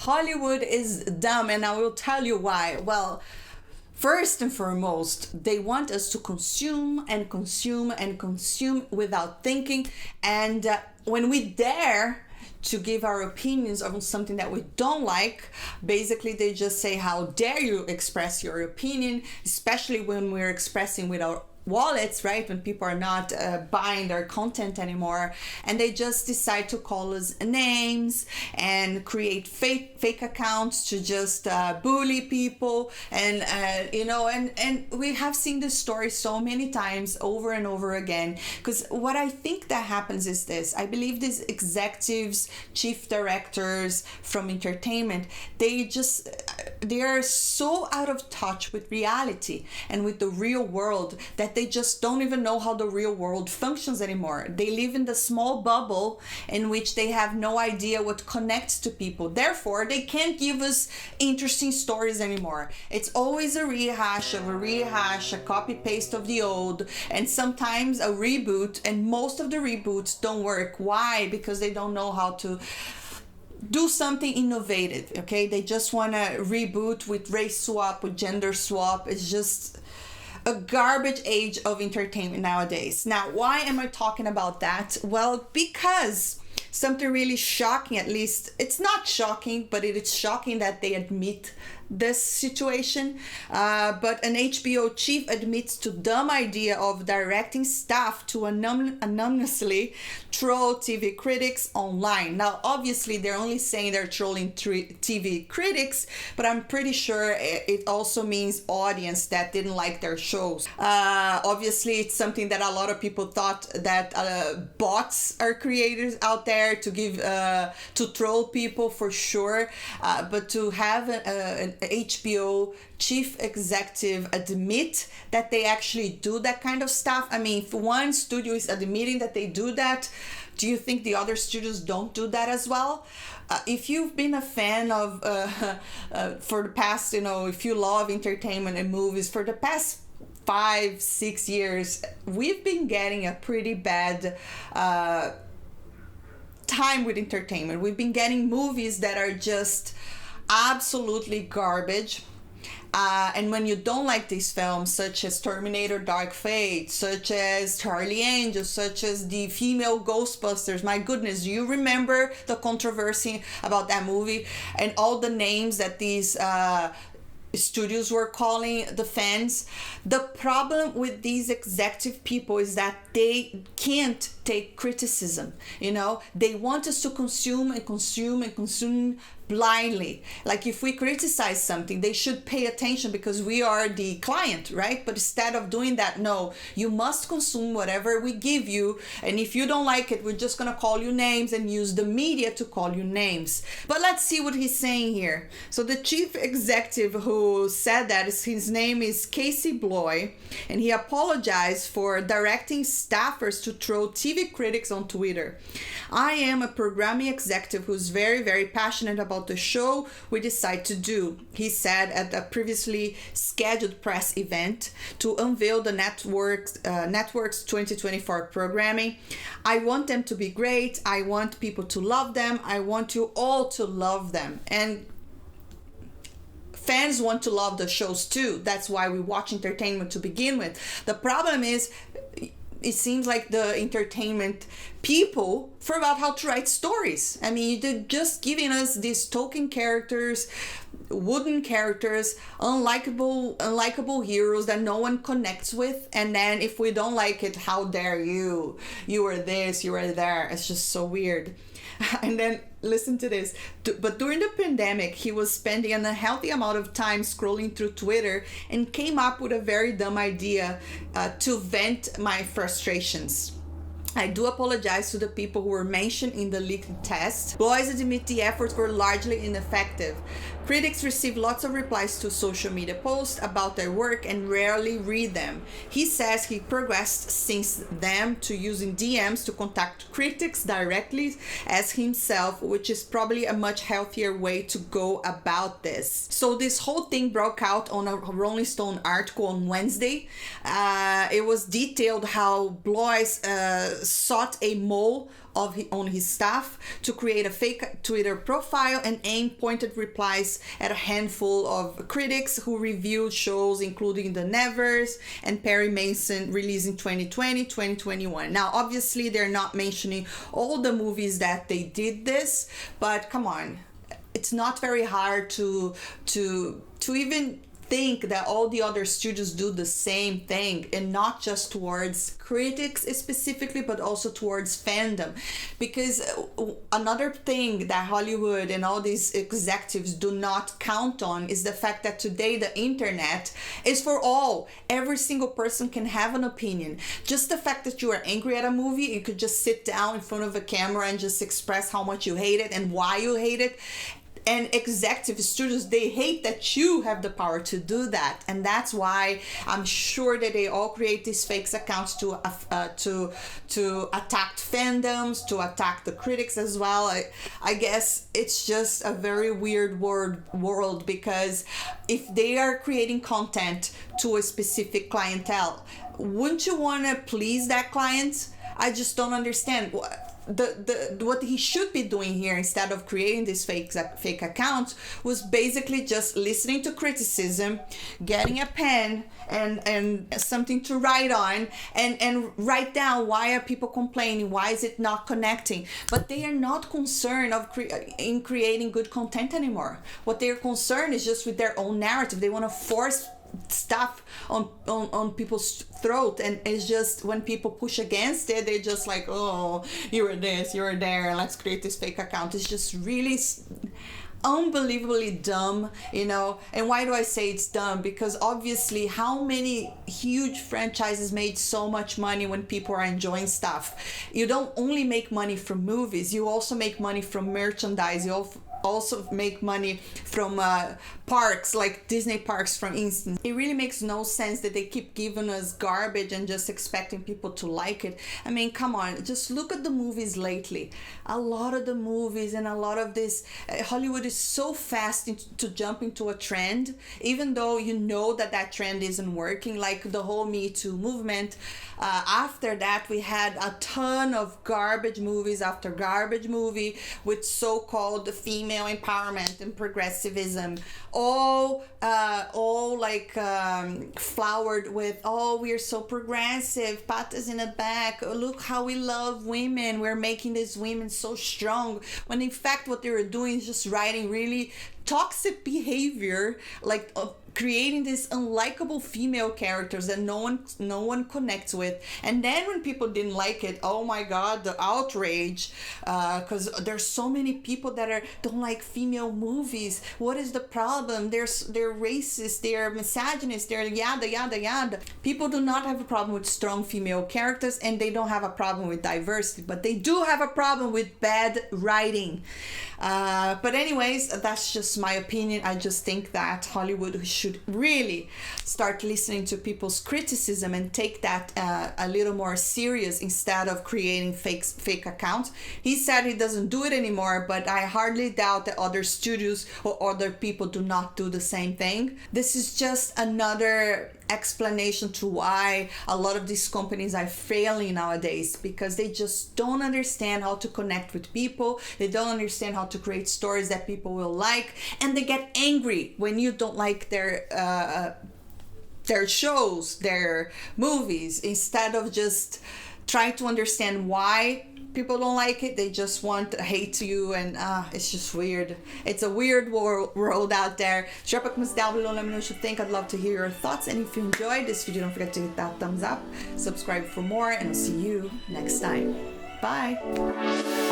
Hollywood is dumb, and I will tell you why. Well, first and foremost, they want us to consume and consume and consume without thinking. And when we dare to give our opinions on something that we don't like, basically they just say, how dare you express your opinion, especially when we're expressing with our wallets, right? When people are not buying their content anymore, and they just decide to call us names and create fake accounts to just bully people, and and we have seen this story so many times over and over again. Because what I think that happens is this: I believe these executives, chief directors from entertainment, they are so out of touch with reality and with the real world that they just don't even know how the real world functions anymore. They live in the small bubble in which they have no idea what connects to people. Therefore, they can't give us interesting stories anymore. It's always a rehash, a copy-paste of the old, and sometimes a reboot, and most of the reboots don't work. Why? Because they don't know how to do something innovative, okay? They just want to reboot with race swap, with gender swap. It's just a garbage age of entertainment nowadays. Now, why am I talking about that? Well, because something really shocking, at least it's not shocking, but it is shocking that they admit this situation. But an HBO chief admits to dumb idea of directing staff to anonymously troll TV critics online. Now, obviously, they're only saying they're trolling TV critics, but I'm pretty sure it also means audience that didn't like their shows. Obviously, it's something that a lot of people thought that bots are creators out there to give to troll people, for sure. But to have an HBO chief executive admit that they actually do that kind of stuff. I mean, if one studio is admitting that they do that, do you think the other studios don't do that as well? If you've been a fan of for the past, if you love entertainment and movies for the past 5-6 years, we've been getting a pretty bad time with entertainment. We've been getting movies that are just absolutely garbage. And when you don't like these films, such as Terminator Dark Fate, such as Charlie Angel, such as the female Ghostbusters, my goodness, do you remember the controversy about that movie and all the names that these studios were calling the fans? The problem with these executive people is that they can't take criticism. They want us to consume and consume and consume blindly. Like, if we criticize something, they should pay attention because we are the client, right? But instead of doing that, no, you must consume whatever we give you, and if you don't like it, we're just gonna call you names and use the media to call you names. But let's see what he's saying here. So the chief executive who said that, his name is Casey Bloy, and he apologized for directing staffers to troll TV critics on Twitter. I am a programming executive who's very, very passionate about the show we decide to do, he said at a previously scheduled press event to unveil the network's 2024 programming. I want them to be great. I want people to love them. I want you all to love them. And fans want to love the shows too. That's why we watch entertainment to begin with. The problem is, it seems like the entertainment people forgot how to write stories. I mean, they're just giving us these token characters, wooden characters, unlikable heroes that no one connects with. And then if we don't like it, how dare you? You were this, you were there. It's just so weird. And then listen to this. But during the pandemic, he was spending an unhealthy amount of time scrolling through Twitter and came up with a very dumb idea to vent my frustrations. I do apologize to the people who were mentioned in the leaked test. Boys admit the efforts were largely ineffective. Critics receive lots of replies to social media posts about their work and rarely read them. He says he progressed since then to using DMs to contact critics directly as himself, which is probably a much healthier way to go about this. So this whole thing broke out on a Rolling Stone article on Wednesday. It was detailed how Blois sought a mole on his staff to create a fake Twitter profile and aim pointed replies at a handful of critics who reviewed shows including The Nevers and Perry Mason released in 2020, 2021. Now, obviously, they're not mentioning all the movies that they did this, but come on, it's not very hard to even think that all the other studios do the same thing, and not just towards critics specifically, but also towards fandom. Because another thing that Hollywood and all these executives do not count on is the fact that today the internet is for all. Every single person can have an opinion. Just the fact that you are angry at a movie, you could just sit down in front of a camera and just express how much you hate it and why you hate it. And executive studios, they hate that you have the power to do that, and that's why I'm sure that they all create these fake accounts to attack fandoms, to attack the critics as well. I guess it's just a very weird world, because if they are creating content to a specific clientele, wouldn't you want to please that client? I just don't understand. What he should be doing here, instead of creating these fake accounts, was basically just listening to criticism, getting a pen and something to write on, and write down why are people complaining, why is it not connecting. But they are not concerned in creating good content anymore. What they're concerned is just with their own narrative. They want to force stuff on people's throat, and it's just when people push against it, they're just like, oh, you're this, you're there, let's create this fake account. It's just really unbelievably dumb, you know. And why do I say it's dumb? Because obviously, how many huge franchises made so much money when people are enjoying stuff? You don't only make money from movies, you also make money from merchandise. You also make money from parks, like Disney parks, for instance. It really makes no sense that they keep giving us garbage and just expecting people to like it. I mean, come on, just look at the movies lately. A lot of the movies and a lot of this, Hollywood is so fast to jump into a trend, even though you know that trend isn't working, like the whole Me Too movement. After that, we had a ton of garbage movies after garbage movie with so-called female empowerment and progressivism, all like flowered with, oh, we're so progressive, patas in the back, oh, look how we love women, we're making these women so strong, when in fact what they were doing is just writing really toxic behavior, like creating these unlikable female characters that no one connects with. And then when people didn't like it, oh my god, the outrage, because there's so many people that don't like female movies. What is the problem? They're racist, they're misogynist, they're yada yada yada. People do not have a problem with strong female characters, and they don't have a problem with diversity, but they do have a problem with bad writing. But anyways, that's just my opinion. I just think that Hollywood should really start listening to people's criticism and take that a little more serious, instead of creating fake accounts. He said he doesn't do it anymore, but I hardly doubt that other studios or other people do not do the same thing. This is just another explanation to why a lot of these companies are failing nowadays, because they just don't understand how to connect with people. They don't understand how to create stories that people will like, and they get angry when you don't like their shows, their movies. Instead of just trying to understand why people don't like it, they just want to hate you, and it's just weird. It's a weird world out there. Drop a comment down below, let me know what you think. I'd love to hear your thoughts, and if you enjoyed this video, don't forget to hit that thumbs up, subscribe for more, and I'll see you next time. Bye.